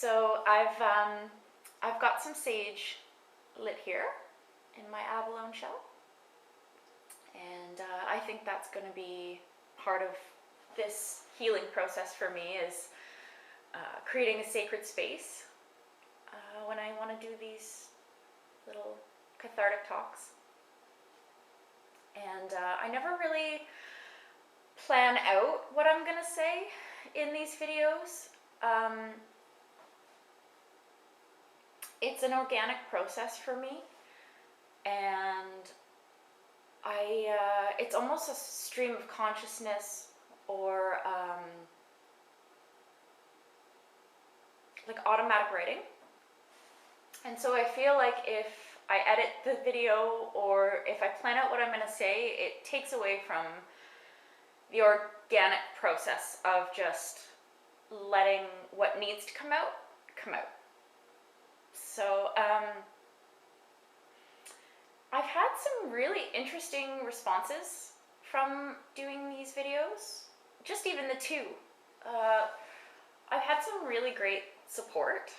So I've got some sage lit here in my abalone shell, and I think that's going to be part of this healing process for me, is creating a sacred space when I want to do these little cathartic talks. And I never really plan out what I'm going to say in these videos. It's an organic process for me, and it's almost a stream of consciousness, or like automatic writing. And so I feel like if I edit the video, or if I plan out what I'm going to say, it takes away from the organic process of just letting what needs to come out. So I've had some really interesting responses from doing these videos, just even the two. I've had some really great support.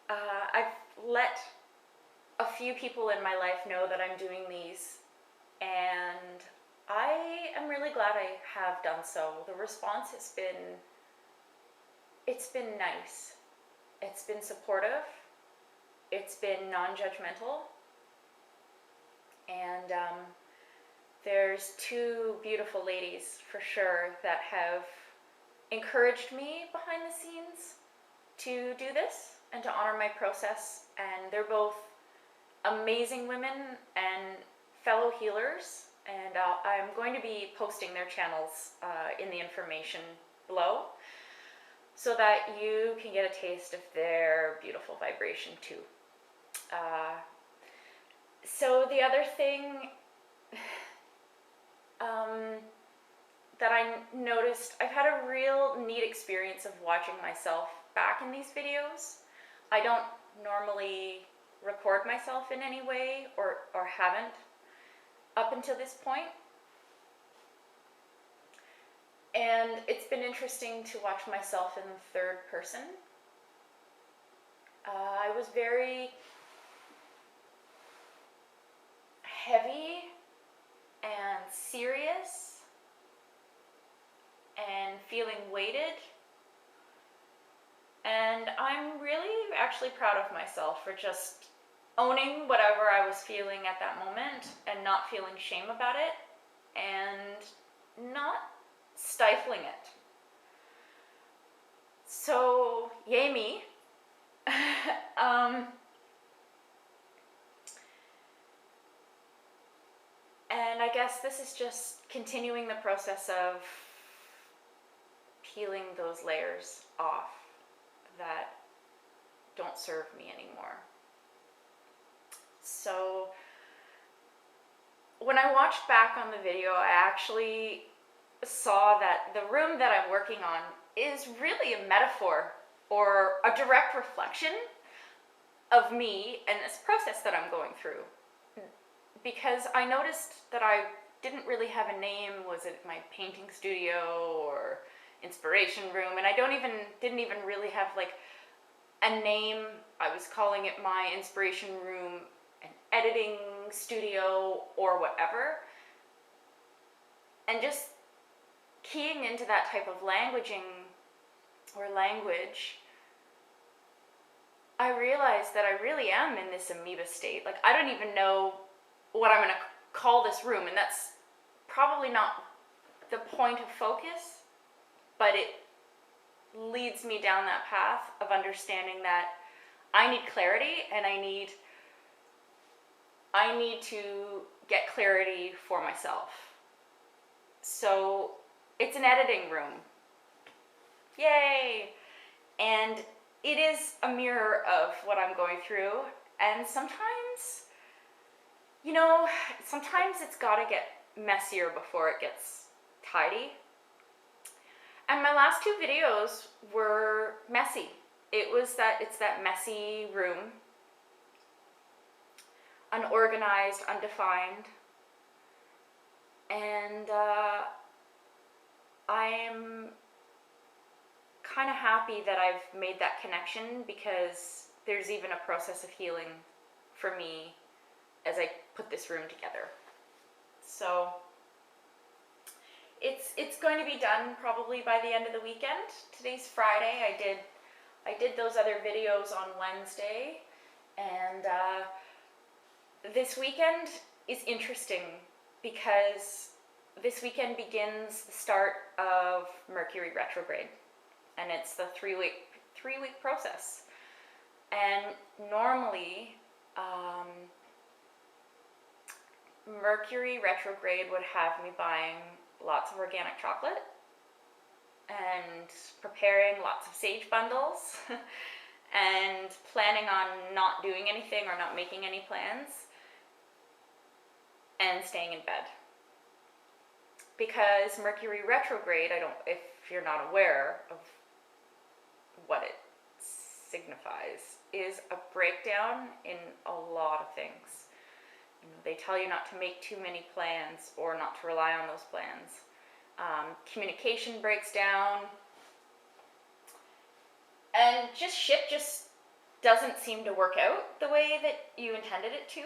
I've let a few people in my life know that I'm doing these, and I am really glad I have done so. The response has been, it's been nice. It's been supportive. It's been non-judgmental. And there's two beautiful ladies for sure that have encouraged me behind the scenes to do this and to honor my process. And they're both amazing women and fellow healers. And I'm going to be posting their channels in the information below, so that you can get a taste of their beautiful vibration too. So the other thing that I noticed, I've had a real neat experience of watching myself back in these videos. I don't normally record myself in any way, or haven't up until this point. And it's been interesting to watch myself in the third person. I was very heavy and serious and feeling weighted. And I'm really actually proud of myself for just owning whatever I was feeling at that moment and not feeling shame about it and not stifling it. So, yay me. And I guess this is just continuing the process of peeling those layers off that don't serve me anymore. So when I watched back on the video, I actually saw that the room that I'm working on is really a metaphor or a direct reflection of me and this process that I'm going through. Because I noticed that I didn't really have a name. Was it my painting studio or inspiration room? And I didn't even really have like a name. I was calling it my inspiration room, an editing studio, or whatever. And just keying into that type of language, I realized that I really am in this amoeba state. Like, I don't even know what I'm going to call this room, and that's probably not the point of focus, but it leads me down that path of understanding that I need clarity, and I need to get clarity for myself. So it's an editing room. Yay! And it is a mirror of what I'm going through. And sometimes, sometimes it's got to get messier before it gets tidy. And my last two videos were messy. It's that messy room. Unorganized, undefined. And I'm kind of happy that I've made that connection, because there's even a process of healing for me as I put this room together. So it's going to be done probably by the end of the weekend. Today's Friday. I did those other videos on Wednesday, and this weekend is interesting because this weekend begins the start of Mercury retrograde, and it's the three-week process. And normally, Mercury retrograde would have me buying lots of organic chocolate and preparing lots of sage bundles and planning on not doing anything or not making any plans and staying in bed. Because Mercury retrograde, if you're not aware of what it signifies, is a breakdown in a lot of things. They tell you not to make too many plans or not to rely on those plans. Communication breaks down, and shit just doesn't seem to work out the way that you intended it to.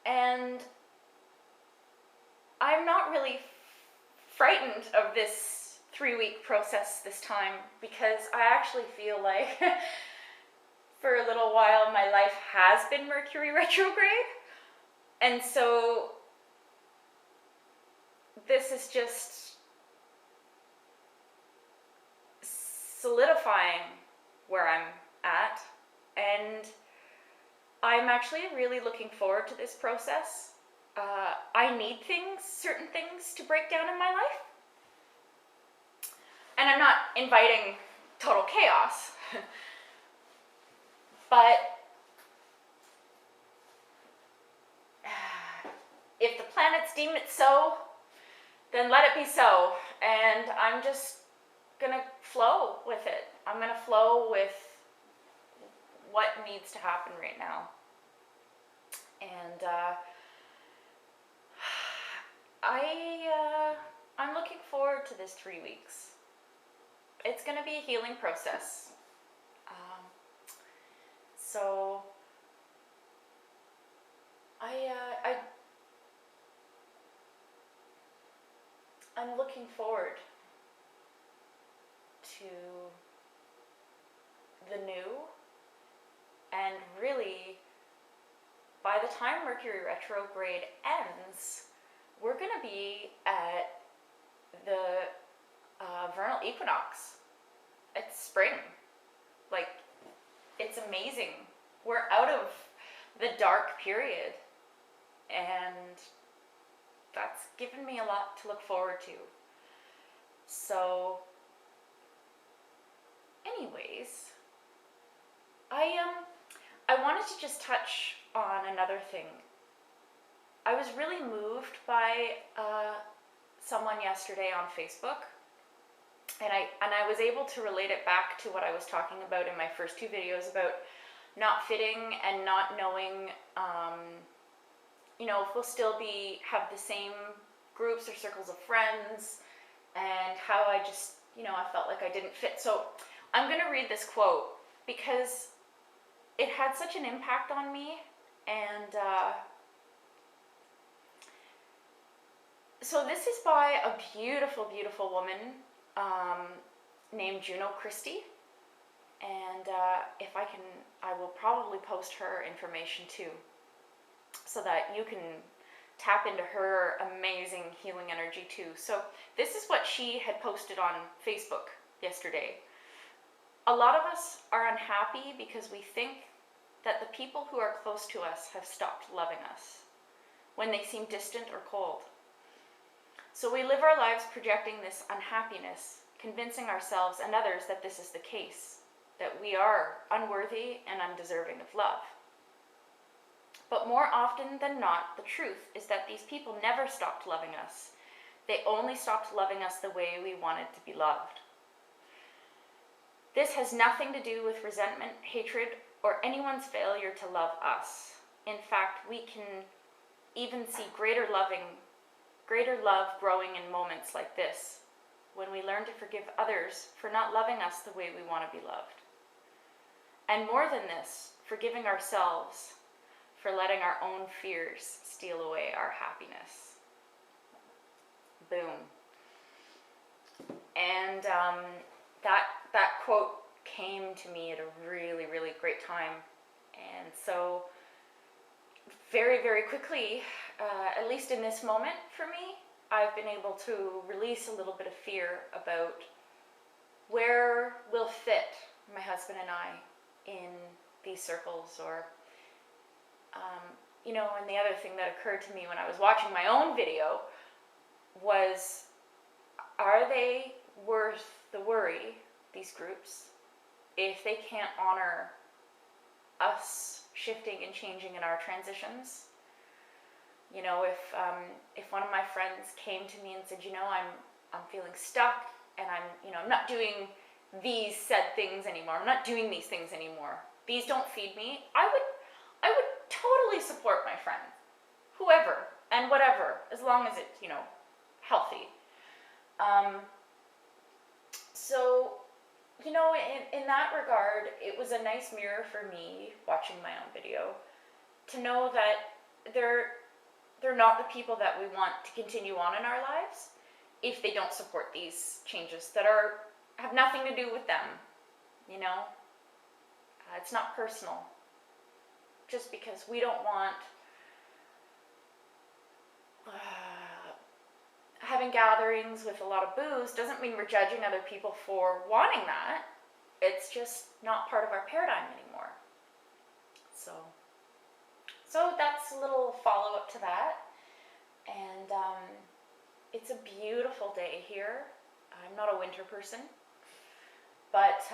And I'm not really frightened of this 3-week process this time, because I actually feel like for a little while my life has been Mercury retrograde, and so this is just solidifying where I'm at, and I'm actually really looking forward to this process. I need certain things to break down in my life, and I'm not inviting total chaos, but if the planets deem it so, then let it be so, and I'm just gonna flow with it. I'm gonna flow with what needs to happen right now. And I'm looking forward to this 3 weeks. It's gonna be a healing process. So I'm looking forward to the new, and really, by the time Mercury retrograde ends, we're going to be at the vernal equinox. It's spring. Like, it's amazing. We're out of the dark period, and that's given me a lot to look forward to. So, anyways, I wanted to just touch on another thing. I was really moved by someone yesterday on Facebook, and I was able to relate it back to what I was talking about in my first 2 videos about not fitting and not knowing, if we'll still have the same groups or circles of friends, and how I just, I felt like I didn't fit. So I'm going to read this quote because it had such an impact on me, and so this is by a beautiful, beautiful woman named Juno Cristi, and if I can, I will probably post her information too, so that you can tap into her amazing healing energy too. So this is what she had posted on Facebook yesterday. A lot of us are unhappy because we think that the people who are close to us have stopped loving us when they seem distant or cold. So we live our lives projecting this unhappiness, convincing ourselves and others that this is the case, that we are unworthy and undeserving of love. But more often than not, the truth is that these people never stopped loving us. They only stopped loving us the way we wanted to be loved. This has nothing to do with resentment, hatred, or anyone's failure to love us. In fact, we can even see greater love growing in moments like this, when we learn to forgive others for not loving us the way we want to be loved. And more than this, forgiving ourselves for letting our own fears steal away our happiness. Boom. And that quote came to me at a really, really great time. And so very, very quickly, at least in this moment for me, I've been able to release a little bit of fear about where we'll fit, my husband and I, in these circles. Or, and the other thing that occurred to me when I was watching my own video was, are they worth the worry, these groups, if they can't honor us shifting and changing in our transitions? If one of my friends came to me and said, I'm feeling stuck, and I'm not doing these said things anymore. I'm not doing these things anymore. These don't feed me. I would totally support my friend, whoever and whatever, as long as it's, healthy. So, in that regard, it was a nice mirror for me watching my own video to know that they're not the people that we want to continue on in our lives if they don't support these changes that have nothing to do with them. It's not personal. Just because we don't want having gatherings with a lot of booze doesn't mean we're judging other people for wanting that. It's just not part of our paradigm anymore. So that's a little follow-up to that. And it's a beautiful day here. I'm not a winter person, but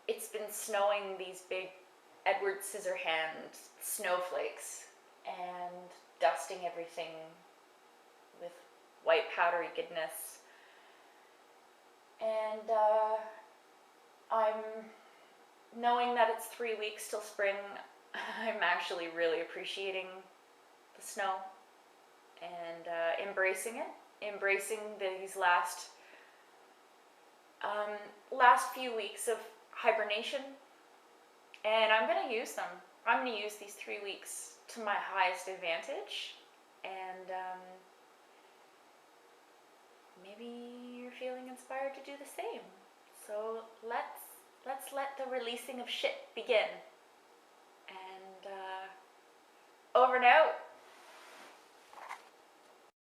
it's been snowing these big Edward Scissorhand snowflakes and dusting everything with white powdery goodness. And I'm knowing that it's 3 weeks till spring. I'm actually really appreciating the snow and embracing these last few weeks of hibernation. And I'm going to use them. I'm going to use these 3 weeks to my highest advantage. And maybe you're feeling inspired to do the same. So let's let the releasing of shit begin. And over and out.